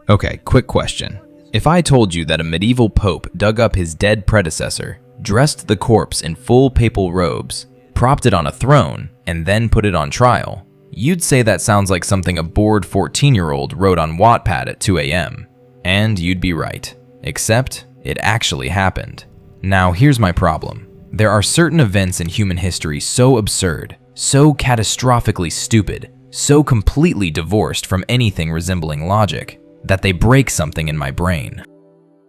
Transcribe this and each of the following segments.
Okay, quick question. If I told you that a medieval pope dug up his dead predecessor, dressed the corpse in full papal robes, propped it on a throne, and then put it on trial, you'd say that sounds like something a bored 14-year-old wrote on Wattpad at 2 a.m. And you'd be right. Except, it actually happened. Now, here's my problem. There are certain events in human history so absurd, so catastrophically stupid, so completely divorced from anything resembling logic, that they break something in my brain.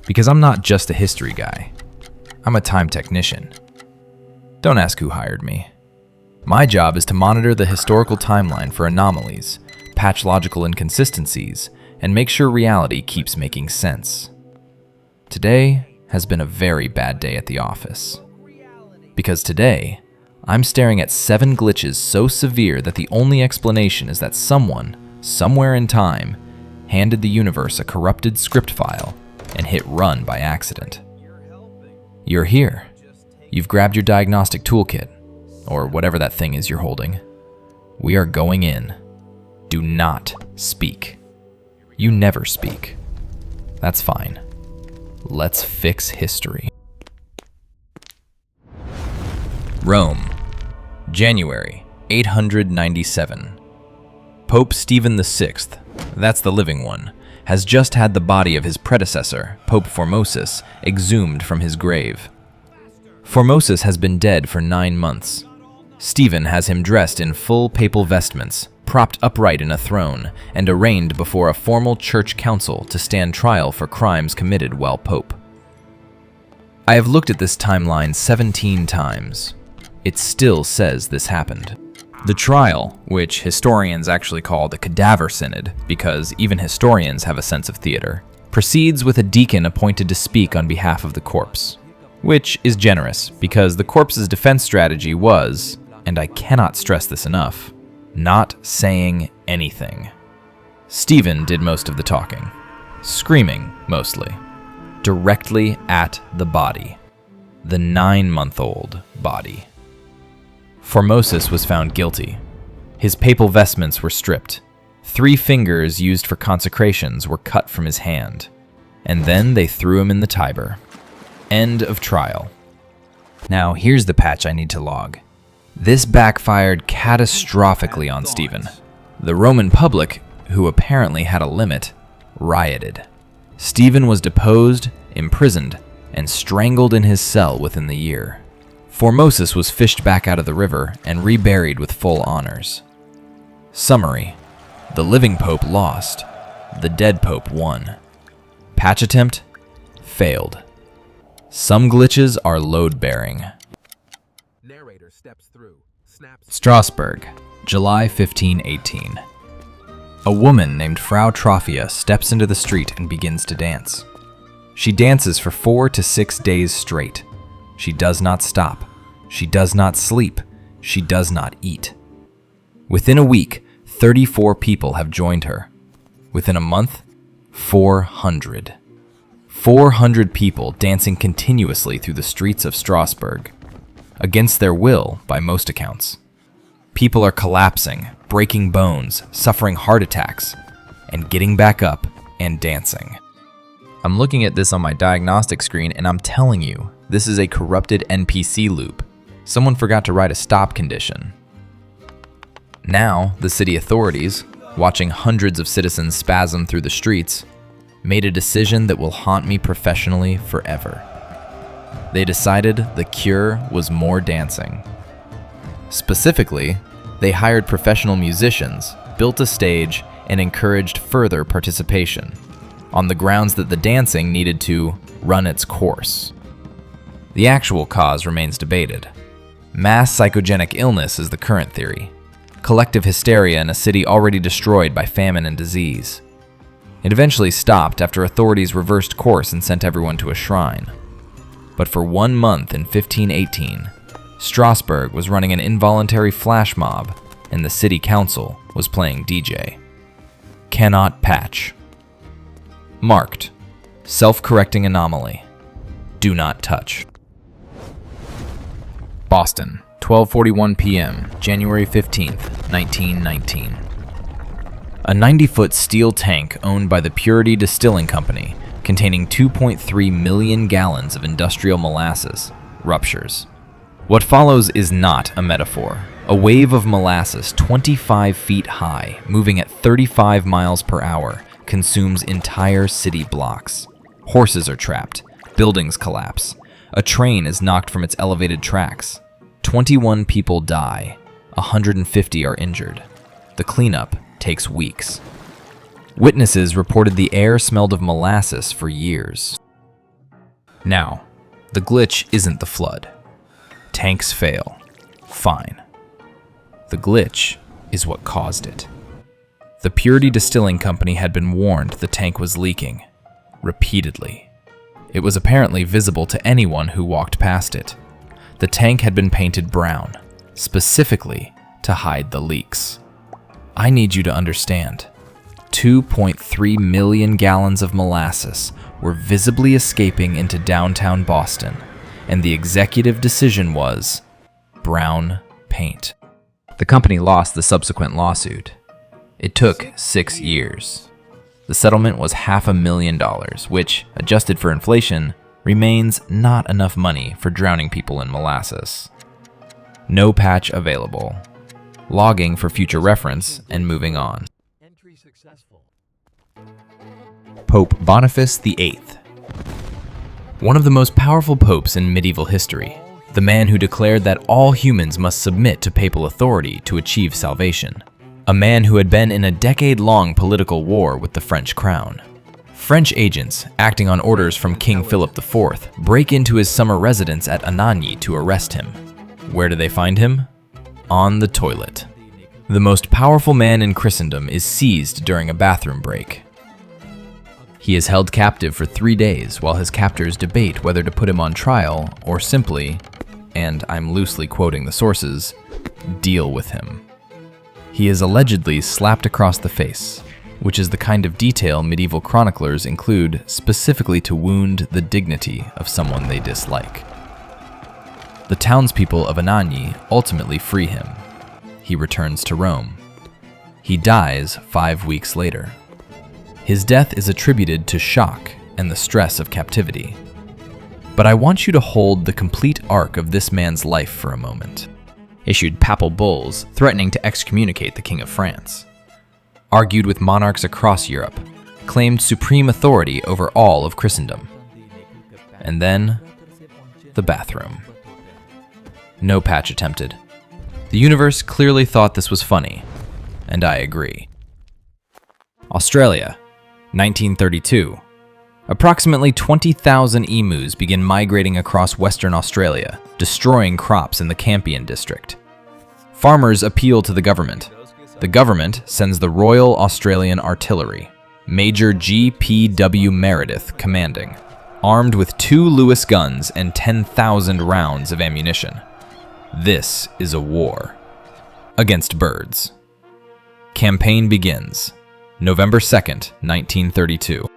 Because I'm not just a history guy. I'm a time technician. Don't ask who hired me. My job is to monitor the historical timeline for anomalies, patch logical inconsistencies, and make sure reality keeps making sense. Today has been a very bad day at the office. Because today, I'm staring at 7 glitches so severe that the only explanation is that someone, somewhere in time, handed the universe a corrupted script file and hit run by accident. You're here. You've grabbed your diagnostic toolkit, or whatever that thing is you're holding. We are going in. Do not speak. You never speak. That's fine. Let's fix history. Rome, January 897. Pope Stephen VI, that's the living one, has just had the body of his predecessor, Pope Formosus, exhumed from his grave. Formosus has been dead for 9 months. Stephen has him dressed in full papal vestments, propped upright in a throne, and arraigned before a formal church council to stand trial for crimes committed while Pope. I have looked at this timeline 17 times. It still says this happened. The trial, which historians actually call the Cadaver Synod, because even historians have a sense of theater, proceeds with a deacon appointed to speak on behalf of the corpse, which is generous because the corpse's defense strategy was, and I cannot stress this enough, not saying anything. Stephen did most of the talking, screaming mostly, directly at the body, the 9-month-old body. Formosus was found guilty. His papal vestments were stripped. 3 fingers used for consecrations were cut from his hand, and then they threw him in the Tiber. End of trial. Now here's the patch I need to log. This backfired catastrophically on Stephen. The Roman public, who apparently had a limit, rioted. Stephen was deposed, imprisoned, and strangled in his cell within the year. Formosus was fished back out of the river and reburied with full honors. Summary: the living pope lost, the dead pope won. Patch attempt failed. Some glitches are load-bearing. Narrator steps through. Strasbourg, July 1518. A woman named Frau Trophia steps into the street and begins to dance. She dances for 4 to 6 days straight. She does not stop. She does not sleep. She does not eat. Within a week, 34 people have joined her. Within a month, 400. 400 people dancing continuously through the streets of Strasbourg. Against their will, by most accounts. People are collapsing, breaking bones, suffering heart attacks, and getting back up and dancing. I'm looking at this on my diagnostic screen and I'm telling you, this is a corrupted NPC loop. Someone forgot to write a stop condition. Now, the city authorities, watching hundreds of citizens spasm through the streets, made a decision that will haunt me professionally forever. They decided the cure was more dancing. Specifically, they hired professional musicians, built a stage, and encouraged further participation, on the grounds that the dancing needed to run its course. The actual cause remains debated. Mass psychogenic illness is the current theory. Collective hysteria in a city already destroyed by famine and disease. It eventually stopped after authorities reversed course and sent everyone to a shrine. But for 1 month in 1518, Strasbourg was running an involuntary flash mob, and the city council was playing DJ. Cannot patch. Marked. Self-correcting anomaly. Do not touch. Boston, 12:41 p.m., January 15th, 1919. A 90-foot steel tank owned by the Purity Distilling Company, containing 2.3 million gallons of industrial molasses, ruptures. What follows is not a metaphor. A wave of molasses 25 feet high, moving at 35 miles per hour, consumes entire city blocks. Horses are trapped. Buildings collapse. A train is knocked from its elevated tracks. 21 people die. 150 are injured. The cleanup takes weeks. Witnesses reported the air smelled of molasses for years. Now, the glitch isn't the flood. Tanks fail. Fine. The glitch is what caused it. The Purity Distilling Company had been warned the tank was leaking. Repeatedly. It was apparently visible to anyone who walked past it. The tank had been painted brown, specifically to hide the leaks. I need you to understand. 2.3 million gallons of molasses were visibly escaping into downtown Boston, and the executive decision was brown paint. The company lost the subsequent lawsuit. It took 6 years. The settlement was $500,000, which, adjusted for inflation, remains not enough money for drowning people in molasses. No patch available. Logging for future reference and moving on. Entry successful. Pope Boniface VIII. One of the most powerful popes in medieval history, the man who declared that all humans must submit to papal authority to achieve salvation. A man who had been in a decade-long political war with the French crown. French agents, acting on orders from King Philip IV, break into his summer residence at Anagni to arrest him. Where do they find him? On the toilet. The most powerful man in Christendom is seized during a bathroom break. He is held captive for 3 days while his captors debate whether to put him on trial or simply, and I'm loosely quoting the sources, deal with him. He is allegedly slapped across the face, which is the kind of detail medieval chroniclers include specifically to wound the dignity of someone they dislike. The townspeople of Anagni ultimately free him. He returns to Rome. He dies 5 weeks later. His death is attributed to shock and the stress of captivity. But I want you to hold the complete arc of this man's life for a moment. Issued papal bulls threatening to excommunicate the King of France. Argued with monarchs across Europe. Claimed supreme authority over all of Christendom. And then, the bathroom. No patch attempted. The universe clearly thought this was funny, and I agree. Australia, 1932. Approximately 20,000 emus begin migrating across Western Australia, destroying crops in the Campion district. Farmers appeal to the government. The government sends the Royal Australian Artillery, Major G.P.W. Meredith commanding, armed with 2 Lewis guns and 10,000 rounds of ammunition. This is a war against birds. Campaign begins, November 2nd, 1932.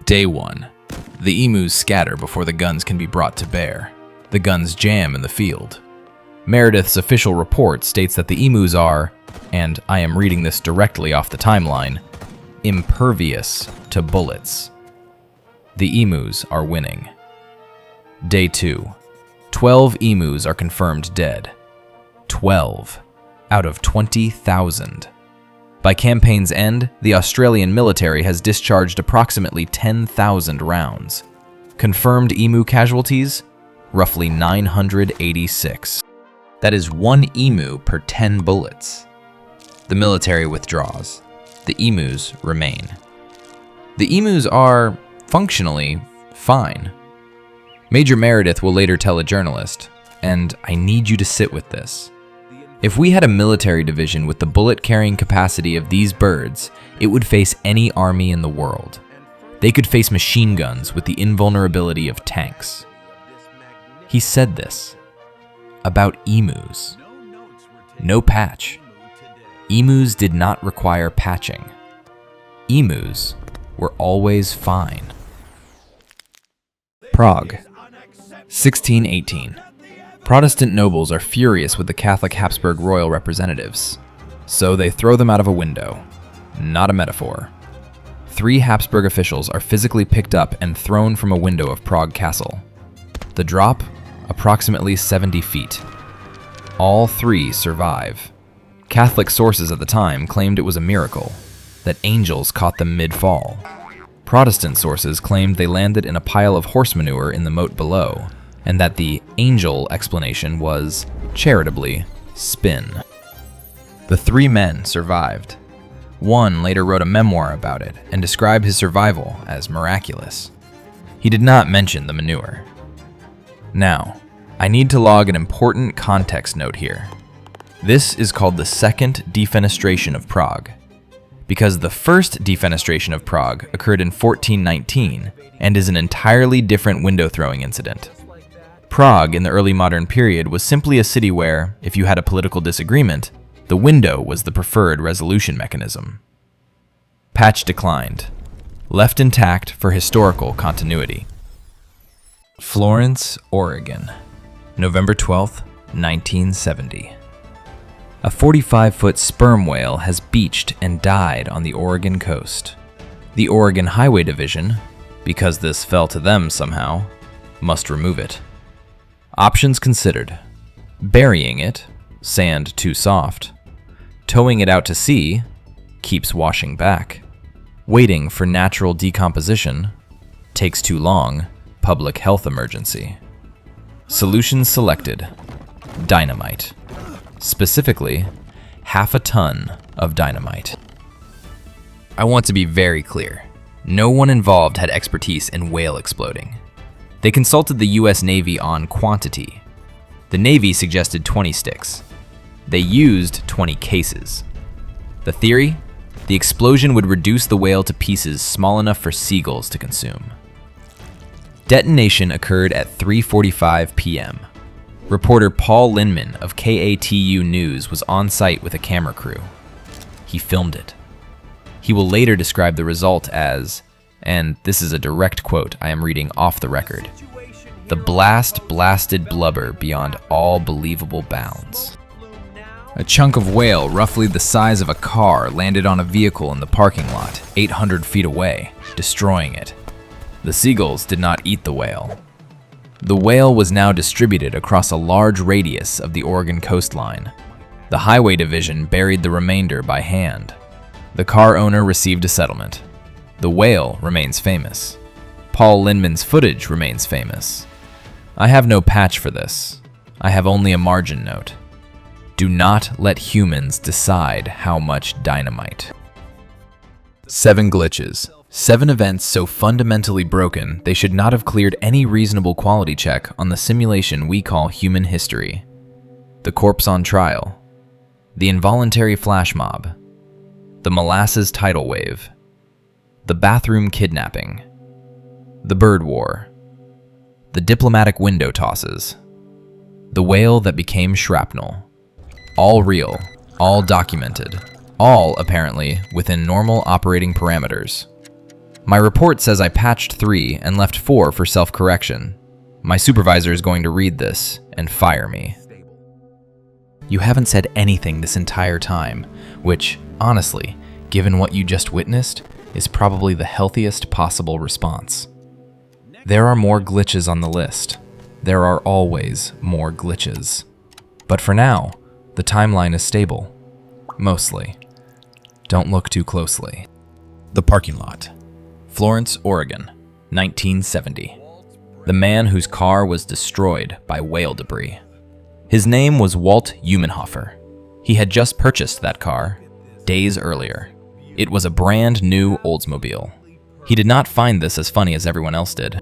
Day 1. The emus scatter before the guns can be brought to bear. The guns jam in the field. Meredith's official report states that the emus are, and I am reading this directly off the timeline, impervious to bullets. The emus are winning. Day 2. 12 emus are confirmed dead. 12 out of 20,000. By campaign's end, the Australian military has discharged approximately 10,000 rounds. Confirmed emu casualties? Roughly 986. That is 1 emu per 10 bullets. The military withdraws. The emus remain. The emus are, functionally, fine. Major Meredith will later tell a journalist, and I need you to sit with this. If we had a military division with the bullet-carrying capacity of these birds, it would face any army in the world. They could face machine guns with the invulnerability of tanks. He said this about emus. No patch. Emus did not require patching. Emus were always fine. Prague, 1618. Protestant nobles are furious with the Catholic Habsburg royal representatives, so they throw them out of a window. not a metaphor. 3 Habsburg officials are physically picked up and thrown from a window of Prague Castle. The drop, approximately 70 feet. All 3 survive. Catholic sources at the time claimed it was a miracle, that angels caught them mid-fall. Protestant sources claimed they landed in a pile of horse manure in the moat below, and that the angel explanation was, charitably, spin. The 3 men survived. One later wrote a memoir about it and described his survival as miraculous. He did not mention the manure. Now, I need to log an important context note here. This is called the Second Defenestration of Prague, because the first Defenestration of Prague occurred in 1419 and is an entirely different window throwing incident. Prague in the early modern period was simply a city where, if you had a political disagreement, the window was the preferred resolution mechanism. Patch declined, left intact for historical continuity. Florence, Oregon, November 12, 1970. A 45-foot sperm whale has beached and died on the Oregon coast. The Oregon Highway Division, because this fell to them somehow, must remove it. Options considered: burying it, sand too soft; towing it out to sea, keeps washing back; waiting for natural decomposition, takes too long, public health emergency. Solutions selected: dynamite. Specifically, 1/2 ton of dynamite. I want to be very clear. No one involved had expertise in whale exploding. They consulted the US Navy on quantity. The Navy suggested 20 sticks. They used 20 cases. The theory? The explosion would reduce the whale to pieces small enough for seagulls to consume. Detonation occurred at 3:45 p.m. Reporter Paul Linman of KATU News was on site with a camera crew. He filmed it. He will later describe the result as, and this is a direct quote I am reading off the record, "the blast blasted blubber beyond all believable bounds." A chunk of whale roughly the size of a car landed on a vehicle in the parking lot, 800 feet away, destroying it. The seagulls did not eat the whale. The whale was now distributed across a large radius of the Oregon coastline. The Highway Division buried the remainder by hand. The car owner received a settlement. The whale remains famous. Paul Linman's footage remains famous. I have no patch for this. I have only a margin note. Do not let humans decide how much dynamite. 7 glitches. 7 events so fundamentally broken they should not have cleared any reasonable quality check on the simulation we call human history. The corpse on trial. The involuntary flash mob. The molasses tidal wave. The bathroom kidnapping. The bird war. The diplomatic window tosses. The whale that became shrapnel. All real, all documented, all apparently within normal operating parameters. My report says I patched 3 and left 4 for self-correction. My supervisor is going to read this and fire me. You haven't said anything this entire time, which, honestly, given what you just witnessed, is probably the healthiest possible response. There are more glitches on the list. There are always more glitches. But for now, the timeline is stable. Mostly. Don't look too closely. The parking lot. Florence, Oregon, 1970. The man whose car was destroyed by whale debris. His name was Walt Umenhofer. He had just purchased that car days earlier. It was a brand new Oldsmobile. He did not find this as funny as everyone else did.